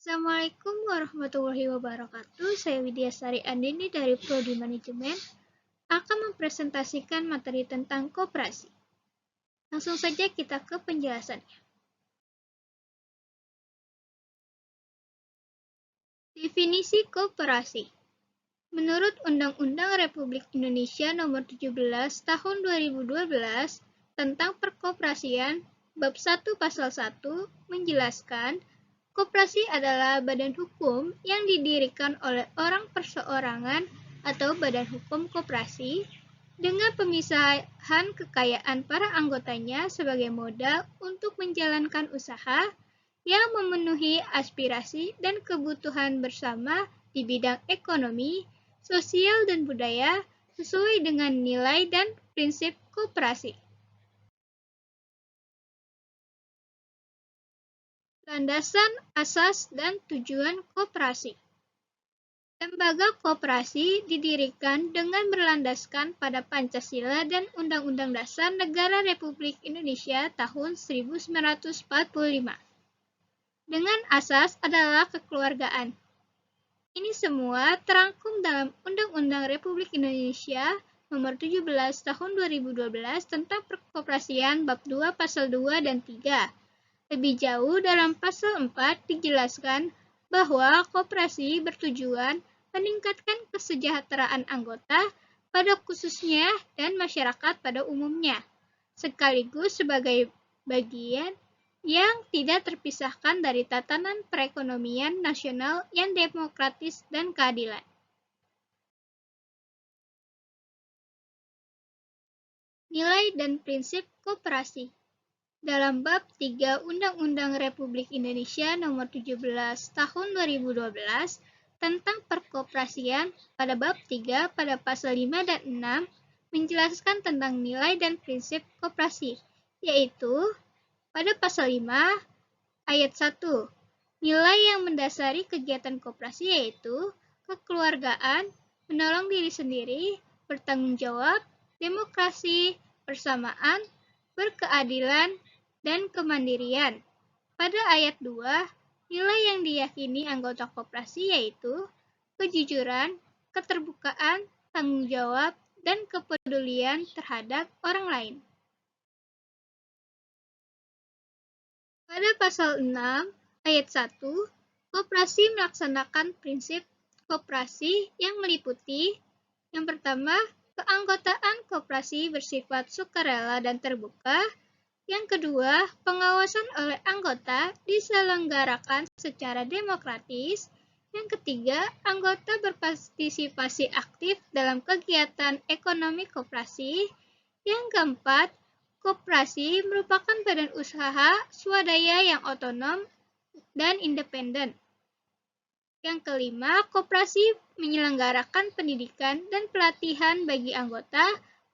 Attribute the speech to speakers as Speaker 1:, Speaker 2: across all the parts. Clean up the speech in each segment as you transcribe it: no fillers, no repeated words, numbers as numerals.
Speaker 1: Assalamualaikum warahmatullahi wabarakatuh. Saya Widyasari Andini dari Prodi Manajemen akan mempresentasikan materi tentang koperasi. Langsung saja kita ke penjelasannya. Definisi koperasi. Menurut Undang-Undang Republik Indonesia Nomor 17 Tahun 2012 tentang Perkoperasian, Bab 1 Pasal 1 menjelaskan koperasi adalah badan hukum yang didirikan oleh orang perseorangan atau badan hukum koperasi dengan pemisahan kekayaan para anggotanya sebagai modal untuk menjalankan usaha yang memenuhi aspirasi dan kebutuhan bersama di bidang ekonomi, sosial, dan budaya sesuai dengan nilai dan prinsip koperasi. Landasan, asas, dan tujuan koperasi. Lembaga koperasi didirikan dengan berlandaskan pada Pancasila dan Undang-Undang Dasar Negara Republik Indonesia tahun 1945. Dengan asas adalah kekeluargaan. Ini semua terangkum dalam Undang-Undang Republik Indonesia Nomor 17 Tahun 2012 tentang Perkoperasian Bab 2 Pasal 2 dan 3. Lebih jauh dalam Pasal 4 dijelaskan bahwa koperasi bertujuan meningkatkan kesejahteraan anggota pada khususnya dan masyarakat pada umumnya, sekaligus sebagai bagian yang tidak terpisahkan dari tatanan perekonomian nasional yang demokratis dan keadilan. Nilai dan prinsip koperasi. Dalam Bab 3 Undang-Undang Republik Indonesia Nomor 17 Tahun 2012 tentang Perkoperasian pada Bab 3 pada Pasal 5 dan 6 menjelaskan tentang nilai dan prinsip koperasi, yaitu pada Pasal 5 ayat 1, nilai yang mendasari kegiatan koperasi yaitu kekeluargaan, menolong diri sendiri, bertanggung jawab, demokrasi, persamaan, berkeadilan, dan kemandirian. Pada ayat 2, nilai yang diyakini anggota koperasi yaitu kejujuran, keterbukaan, tanggung jawab, dan kepedulian terhadap orang lain. Pada pasal 6 ayat 1, koperasi melaksanakan prinsip koperasi yang meliputi yang pertama, keanggotaan koperasi bersifat sukarela dan terbuka. Yang kedua, pengawasan oleh anggota diselenggarakan secara demokratis. Yang ketiga, anggota berpartisipasi aktif dalam kegiatan ekonomi koperasi. Yang keempat, koperasi merupakan badan usaha swadaya yang otonom dan independen. Yang kelima, koperasi menyelenggarakan pendidikan dan pelatihan bagi anggota,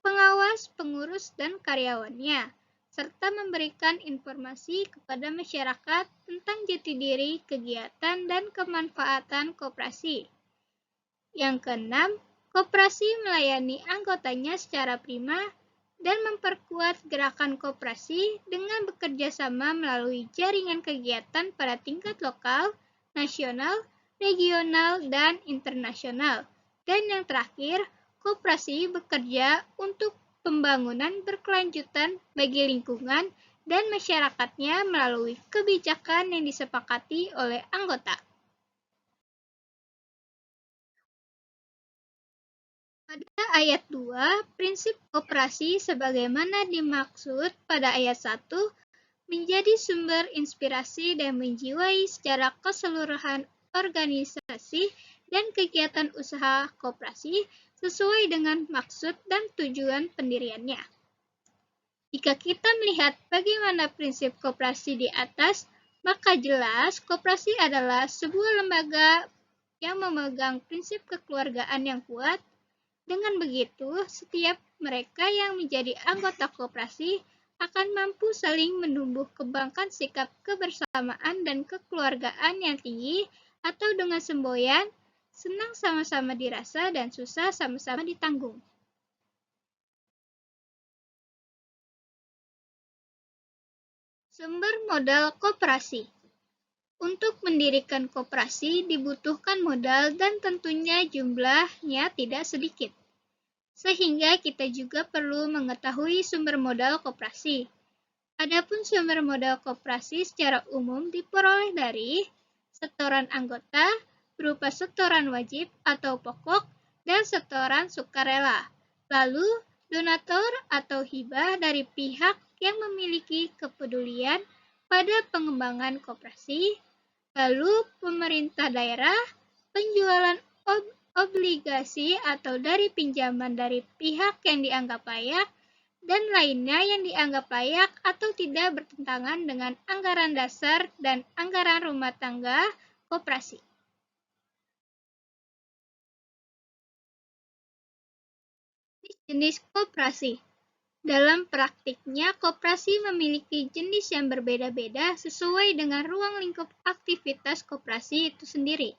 Speaker 1: pengawas, pengurus, dan karyawannya, serta memberikan informasi kepada masyarakat tentang jati diri, kegiatan, dan kemanfaatan koperasi. Yang keenam, koperasi melayani anggotanya secara prima dan memperkuat gerakan koperasi dengan bekerja sama melalui jaringan kegiatan pada tingkat lokal, nasional, regional, dan internasional. Dan yang terakhir, koperasi bekerja untuk pembangunan berkelanjutan bagi lingkungan dan masyarakatnya melalui kebijakan yang disepakati oleh anggota. Pada ayat 2, prinsip koperasi sebagaimana dimaksud pada ayat 1 menjadi sumber inspirasi dan menjiwai secara keseluruhan organisasi dan kegiatan usaha koperasi sesuai dengan maksud dan tujuan pendiriannya. Jika kita melihat bagaimana prinsip koperasi di atas, maka jelas koperasi adalah sebuah lembaga yang memegang prinsip kekeluargaan yang kuat. Dengan begitu, setiap mereka yang menjadi anggota koperasi akan mampu saling menumbuh kembangkan sikap kebersamaan dan kekeluargaan yang tinggi, atau dengan semboyan, senang sama-sama dirasa dan susah sama-sama ditanggung. Sumber modal koperasi. Untuk mendirikan koperasi dibutuhkan modal dan tentunya jumlahnya tidak sedikit. Sehingga kita juga perlu mengetahui sumber modal koperasi. Adapun sumber modal koperasi secara umum diperoleh dari setoran anggota berupa setoran wajib atau pokok dan setoran sukarela. Lalu, donatur atau hibah dari pihak yang memiliki kepedulian pada pengembangan koperasi. Lalu, pemerintah daerah, penjualan obligasi atau dari pinjaman dari pihak yang dianggap layak, dan lainnya yang dianggap layak atau tidak bertentangan dengan anggaran dasar dan anggaran rumah tangga koperasi. Jenis koperasi. Dalam praktiknya, koperasi memiliki jenis yang berbeda-beda sesuai dengan ruang lingkup aktivitas koperasi itu sendiri.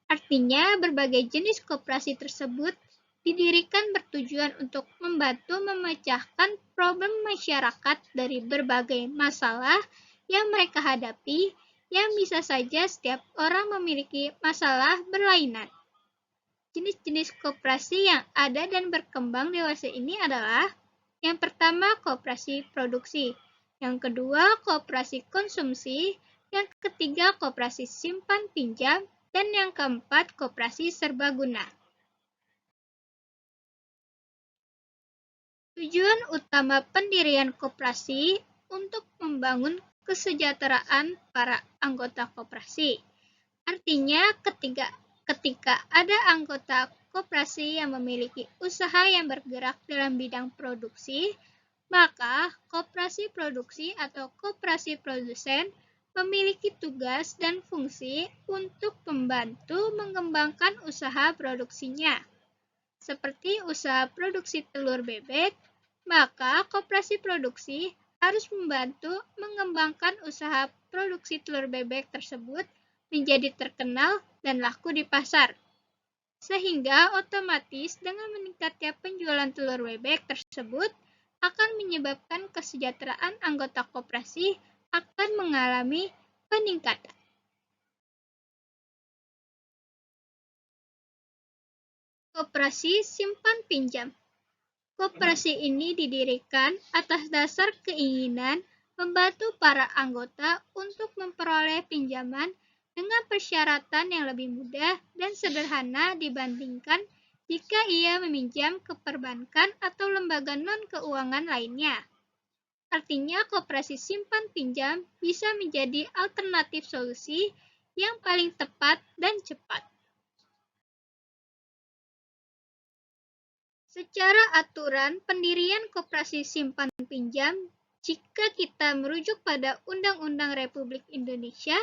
Speaker 1: Artinya, berbagai jenis koperasi tersebut didirikan bertujuan untuk membantu memecahkan problem masyarakat dari berbagai masalah yang mereka hadapi, yang bisa saja setiap orang memiliki masalah berlainan. Jenis-jenis koperasi yang ada dan berkembang dewasa ini adalah yang pertama, koperasi produksi, yang kedua, koperasi konsumsi, yang ketiga, koperasi simpan pinjam, dan yang keempat, koperasi serbaguna. Tujuan utama pendirian koperasi untuk membangun kesejahteraan para anggota koperasi. Artinya, ketika ada anggota koperasi yang memiliki usaha yang bergerak dalam bidang produksi, maka koperasi produksi atau koperasi produsen memiliki tugas dan fungsi untuk membantu mengembangkan usaha produksinya. Seperti usaha produksi telur bebek, maka koperasi produksi harus membantu mengembangkan usaha produksi telur bebek tersebut menjadi terkenal dan laku di pasar. Sehingga otomatis dengan meningkatnya penjualan telur bebek tersebut akan menyebabkan kesejahteraan anggota koperasi akan mengalami peningkatan. Koperasi simpan pinjam. Koperasi ini didirikan atas dasar keinginan membantu para anggota untuk memperoleh pinjaman dengan persyaratan yang lebih mudah dan sederhana dibandingkan jika ia meminjam ke perbankan atau lembaga non-keuangan lainnya. Artinya, koperasi simpan pinjam bisa menjadi alternatif solusi yang paling tepat dan cepat. Secara aturan pendirian koperasi simpan pinjam, jika kita merujuk pada Undang-Undang Republik Indonesia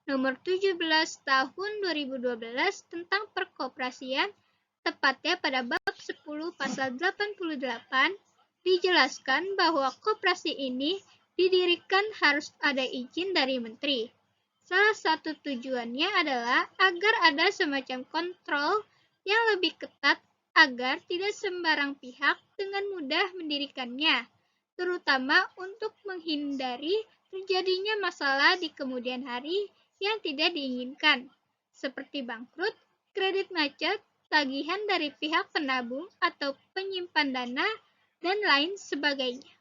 Speaker 1: Nomor 17 Tahun 2012 tentang Perkoperasian, tepatnya pada bab 10 pasal 88, dijelaskan bahwa koperasi ini didirikan harus ada izin dari menteri. Salah satu tujuannya adalah agar ada semacam kontrol yang lebih ketat agar tidak sembarang pihak dengan mudah mendirikannya, terutama untuk menghindari terjadinya masalah di kemudian hari yang tidak diinginkan, seperti bangkrut, kredit macet, tagihan dari pihak penabung atau penyimpan dana, dan lain sebagainya.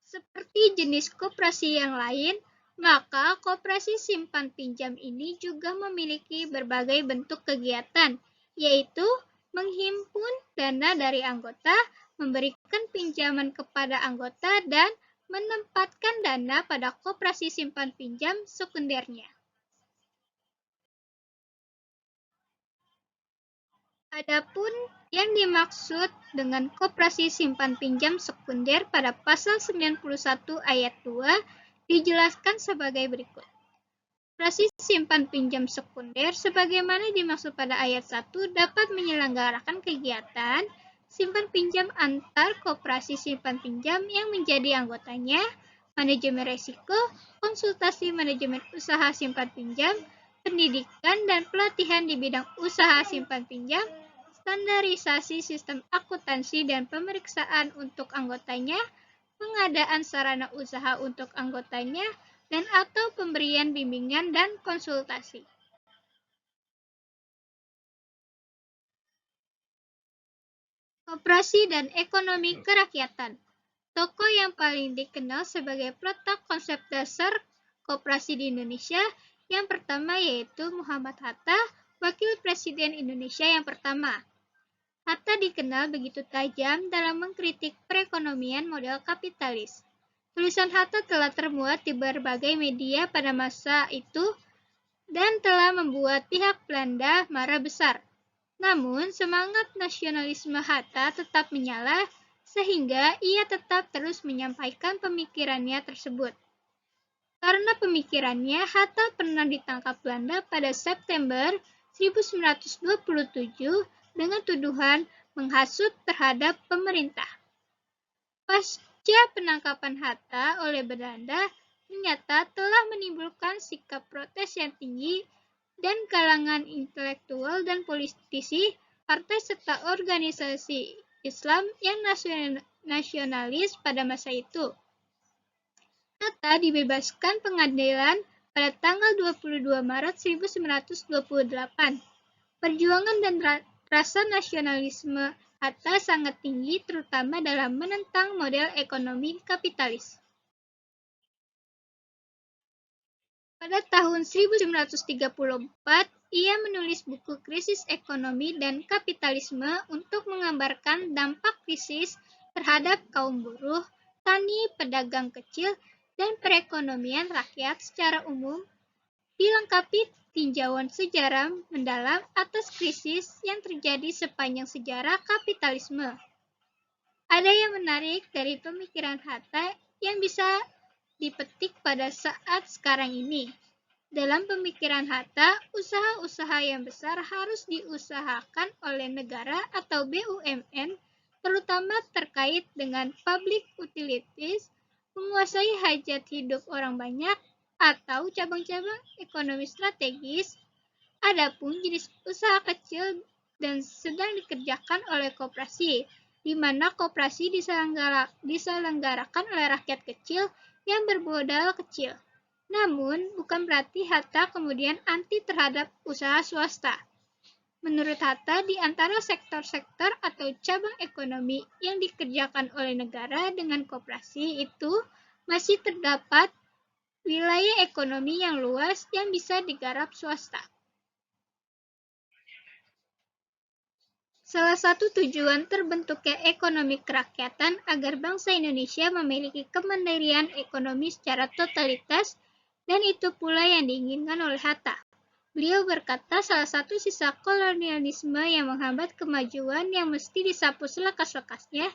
Speaker 1: Seperti jenis koperasi yang lain, maka koperasi simpan pinjam ini juga memiliki berbagai bentuk kegiatan, yaitu menghimpun dana dari anggota, memberikan pinjaman kepada anggota, dan menempatkan dana pada koperasi simpan pinjam sekundernya. Adapun yang dimaksud dengan koperasi simpan pinjam sekunder pada pasal 91 ayat 2 dijelaskan sebagai berikut. Koperasi simpan pinjam sekunder sebagaimana dimaksud pada ayat 1 dapat menyelenggarakan kegiatan simpan pinjam antar koperasi simpan pinjam yang menjadi anggotanya, manajemen risiko, konsultasi manajemen usaha simpan pinjam, pendidikan dan pelatihan di bidang usaha simpan pinjam, standarisasi sistem akuntansi dan pemeriksaan untuk anggotanya, pengadaan sarana usaha untuk anggotanya, dan atau pemberian bimbingan dan konsultasi. Koperasi dan ekonomi kerakyatan. Tokoh yang paling dikenal sebagai protak konsep dasar koperasi di Indonesia yang pertama yaitu Muhammad Hatta, Wakil Presiden Indonesia yang pertama. Hatta dikenal begitu tajam dalam mengkritik perekonomian model kapitalis. Tulisan Hatta telah termuat di berbagai media pada masa itu dan telah membuat pihak Belanda marah besar. Namun, semangat nasionalisme Hatta tetap menyala sehingga ia tetap terus menyampaikan pemikirannya tersebut. Karena pemikirannya, Hatta pernah ditangkap Belanda pada September 1927 dengan tuduhan menghasut terhadap pemerintah. Pasca penangkapan Hatta oleh Belanda, ternyata telah menimbulkan sikap protes yang tinggi dan kalangan intelektual dan politisi, partai serta organisasi Islam yang nasionalis pada masa itu. Hatta dibebaskan pengadilan pada tanggal 22 Maret 1928. Perjuangan dan rasa nasionalisme Hatta sangat tinggi terutama dalam menentang model ekonomi kapitalis. Pada tahun 1934, ia menulis buku Krisis Ekonomi dan Kapitalisme untuk menggambarkan dampak krisis terhadap kaum buruh, tani, pedagang kecil, dan perekonomian rakyat secara umum, dilengkapi tinjauan sejarah mendalam atas krisis yang terjadi sepanjang sejarah kapitalisme. Ada yang menarik dari pemikiran Hatta yang bisa dipetik pada saat sekarang ini. Dalam pemikiran Hatta, usaha-usaha yang besar harus diusahakan oleh negara atau BUMN, terutama terkait dengan public utilities, menguasai hajat hidup orang banyak, atau cabang-cabang ekonomi strategis. Adapun jenis usaha kecil dan sedang dikerjakan oleh koperasi, di mana koperasi diselenggarakan oleh rakyat kecil yang bermodal kecil. Namun, bukan berarti Hatta kemudian anti terhadap usaha swasta. Menurut Hatta, di antara sektor-sektor atau cabang ekonomi yang dikerjakan oleh negara dengan koperasi itu masih terdapat wilayah ekonomi yang luas yang bisa digarap swasta. Salah satu tujuan terbentuknya ekonomi kerakyatan agar bangsa Indonesia memiliki kemandirian ekonomi secara totalitas, dan itu pula yang diinginkan oleh Hatta. Beliau berkata salah satu sisa kolonialisme yang menghambat kemajuan yang mesti disapu selekas-lekasnya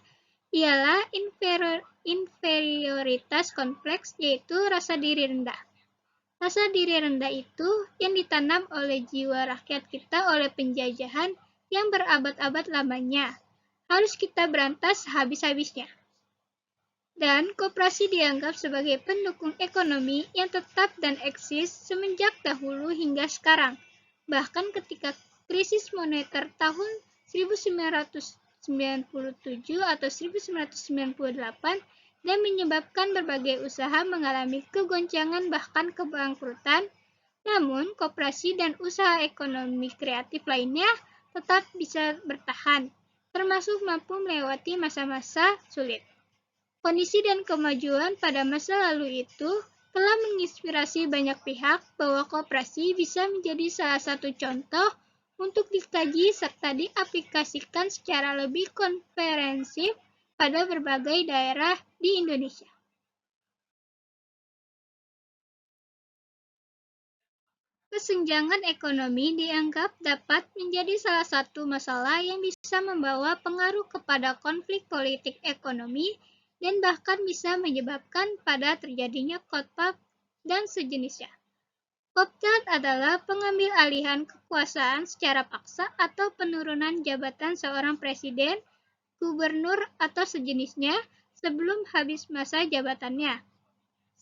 Speaker 1: ialah inferioritas kompleks, yaitu rasa diri rendah. Rasa diri rendah itu yang ditanam oleh jiwa rakyat kita oleh penjajahan yang berabad-abad lamanya, harus kita berantas habis-habisnya. Dan koperasi dianggap sebagai pendukung ekonomi yang tetap dan eksis semenjak dahulu hingga sekarang. Bahkan ketika krisis moneter tahun 1997 atau 1998 dan menyebabkan berbagai usaha mengalami kegoncangan bahkan kebangkrutan, namun koperasi dan usaha ekonomi kreatif lainnya tetap bisa bertahan, termasuk mampu melewati masa-masa sulit. Kondisi dan kemajuan pada masa lalu itu telah menginspirasi banyak pihak bahwa koperasi bisa menjadi salah satu contoh untuk dikaji serta diaplikasikan secara lebih komprehensif pada berbagai daerah di Indonesia. Kesenjangan ekonomi dianggap dapat menjadi salah satu masalah yang bisa membawa pengaruh kepada konflik politik ekonomi dan bahkan bisa menyebabkan pada terjadinya kopdar dan sejenisnya. Kopdar adalah pengambil alihan kekuasaan secara paksa atau penurunan jabatan seorang presiden, gubernur atau sejenisnya sebelum habis masa jabatannya.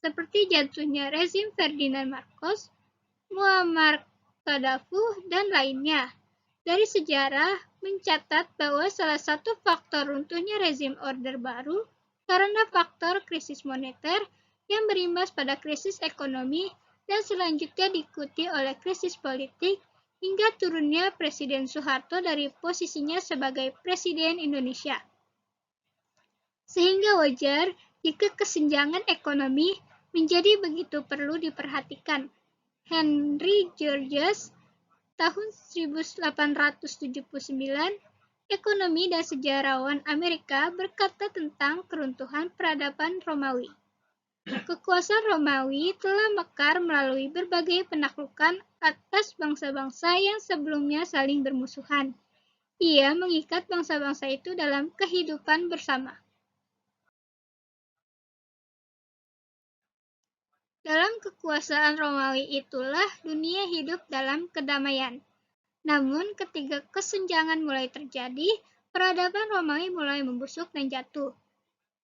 Speaker 1: Seperti jatuhnya rezim Ferdinand Marcos, Muammar Gaddafi, dan lainnya. Dari sejarah mencatat bahwa salah satu faktor runtuhnya rezim Orde Baru karena faktor krisis moneter yang berimbas pada krisis ekonomi dan selanjutnya diikuti oleh krisis politik hingga turunnya Presiden Soeharto dari posisinya sebagai Presiden Indonesia. Sehingga wajar jika kesenjangan ekonomi menjadi begitu perlu diperhatikan. Henry Georges, tahun 1879, ekonomi dan sejarawan Amerika berkata tentang keruntuhan peradaban Romawi. Kekuasaan Romawi telah mekar melalui berbagai penaklukan atas bangsa-bangsa yang sebelumnya saling bermusuhan. Ia mengikat bangsa-bangsa itu dalam kehidupan bersama. Dalam kekuasaan Romawi itulah dunia hidup dalam kedamaian. Namun ketika kesenjangan mulai terjadi, peradaban Romawi mulai membusuk dan jatuh.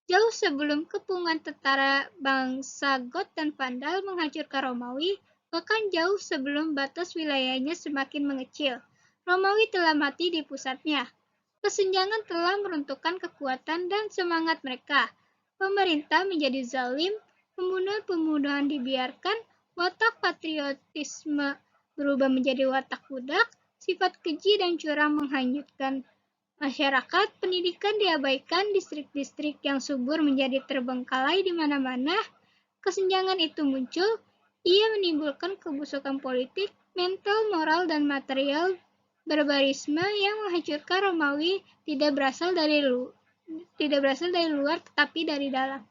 Speaker 1: Jauh sebelum kepungan tentara bangsa Goth dan Vandal menghancurkan Romawi, bahkan jauh sebelum batas wilayahnya semakin mengecil, Romawi telah mati di pusatnya. Kesenjangan telah meruntuhkan kekuatan dan semangat mereka. Pemerintah menjadi zalim, pembunuhan-pembunuhan dibiarkan, watak patriotisme berubah menjadi watak budak, sifat keji dan curang menghanyutkan masyarakat, pendidikan diabaikan, distrik-distrik yang subur menjadi terbengkalai di mana-mana. Kesenjangan itu muncul, ia menimbulkan kebusukan politik, mental, moral, dan material. Barbarisme yang menghancurkan Romawi tidak berasal dari luar tetapi dari dalam.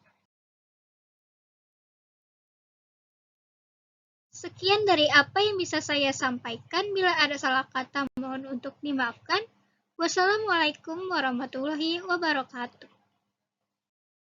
Speaker 1: Sekian dari apa yang bisa saya sampaikan. Bila ada salah kata, mohon untuk dimaafkan. Wassalamualaikum warahmatullahi wabarakatuh.